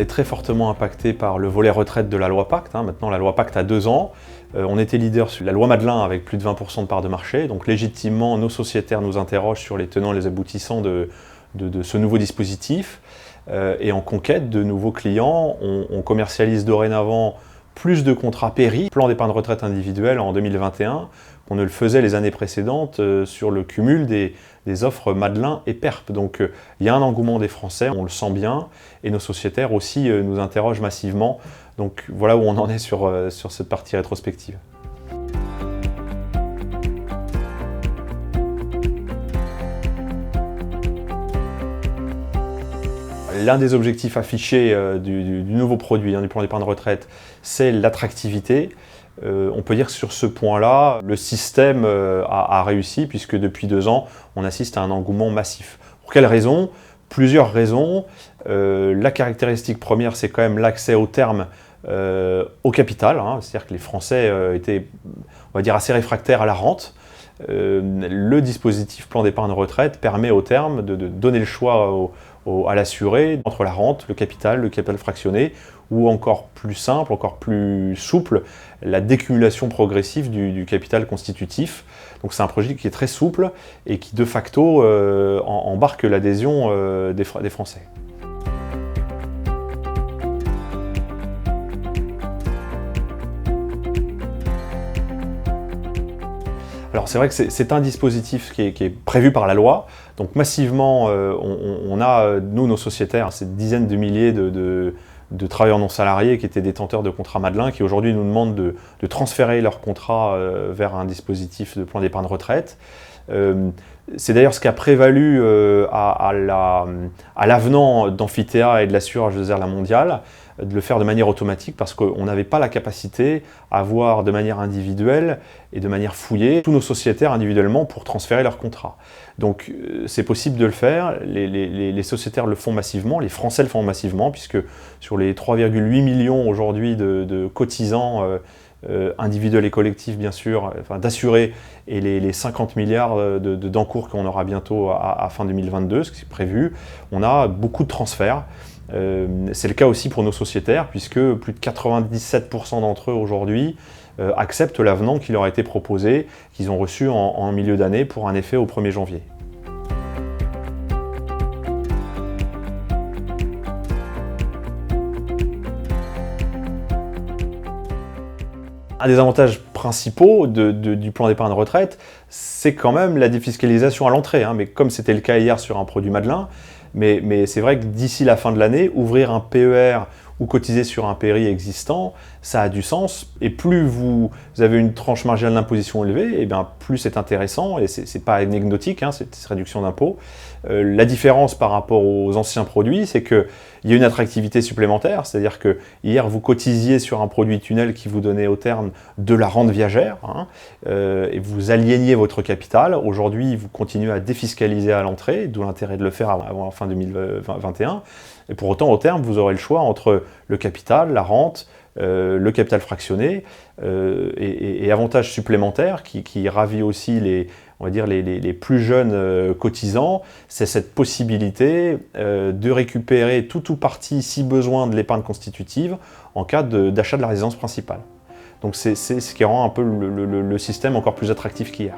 est très fortement impacté par le volet retraite de la loi Pacte. Maintenant, la loi Pacte a 2 ans. On était leader sur la loi Madelin avec plus de 20% de part de marché. Donc légitimement, nos sociétaires nous interrogent sur les tenants et les aboutissants de ce nouveau dispositif. Et en conquête de nouveaux clients, on commercialise dorénavant plus de contrats PERI, plan d'épargne retraite individuelle en 2021, qu'on ne le faisait les années précédentes sur le cumul des offres Madelin et PERP. Donc il y a un engouement des Français, on le sent bien, et nos sociétaires aussi nous interrogent massivement. Donc voilà où on en est sur cette partie rétrospective. L'un des objectifs affichés du nouveau produit, du plan d'épargne retraite, c'est l'attractivité. On peut dire que sur ce point-là, le système a réussi puisque depuis 2 ans, on assiste à un engouement massif. Pour quelles raisons? Plusieurs raisons. La caractéristique première, c'est quand même l'accès au terme au capital. C'est-à-dire que les Français étaient, on va dire, assez réfractaires à la rente. Le dispositif plan d'épargne retraite permet au terme de donner le choix à l'assuré entre la rente, le capital fractionné, ou encore plus simple, encore plus souple, la décumulation progressive du capital constitutif. Donc c'est un projet qui est très souple et qui de facto embarque l'adhésion des Français. Alors c'est vrai que c'est un dispositif qui est prévu par la loi, donc massivement on a, nous, nos sociétaires, ces dizaines de milliers de travailleurs non salariés qui étaient détenteurs de contrats Madelin, qui aujourd'hui nous demandent de transférer leur contrat vers un dispositif de plan d'épargne retraite. C'est d'ailleurs ce qui a prévalu à l'avenant d'Amphithéa et de l'assurage de La Mondiale, de le faire de manière automatique parce qu'on n'avait pas la capacité à voir de manière individuelle et de manière fouillée tous nos sociétaires individuellement pour transférer leur contrat. Donc c'est possible de le faire, les sociétaires le font massivement, les Français le font massivement puisque sur les 3,8 millions aujourd'hui de cotisants individuels et collectifs bien sûr, enfin, d'assurés, et les 50 milliards d'encours qu'on aura bientôt à fin 2022, ce qui est prévu, on a beaucoup de transferts. C'est le cas aussi pour nos sociétaires, puisque plus de 97% d'entre eux aujourd'hui acceptent l'avenant qui leur a été proposé, qu'ils ont reçu en milieu d'année pour un effet au 1er janvier. Un des avantages principaux du plan d'épargne retraite, c'est quand même la défiscalisation à l'entrée, mais comme c'était le cas hier sur un produit Madelin, mais c'est vrai que d'ici la fin de l'année, ouvrir un PER ou cotiser sur un PERI existant, ça a du sens. Et plus vous avez une tranche marginale d'imposition élevée, et bien plus c'est intéressant, et c'est pas anecdotique, cette réduction d'impôt. La différence par rapport aux anciens produits, c'est qu'il y a une attractivité supplémentaire, c'est-à-dire que hier vous cotisiez sur un produit tunnel qui vous donnait au terme de la rente viagère, et vous aliéniez votre capital. Aujourd'hui, vous continuez à défiscaliser à l'entrée, d'où l'intérêt de le faire avant fin 2021. Et pour autant, au terme, vous aurez le choix entre le capital, la rente, le capital fractionné, et avantages supplémentaires qui ravit aussi les plus jeunes cotisants, c'est cette possibilité de récupérer tout ou partie, si besoin, de l'épargne constitutive en cas d'achat de la résidence principale. Donc c'est ce qui rend un peu le système encore plus attractif qu'hier.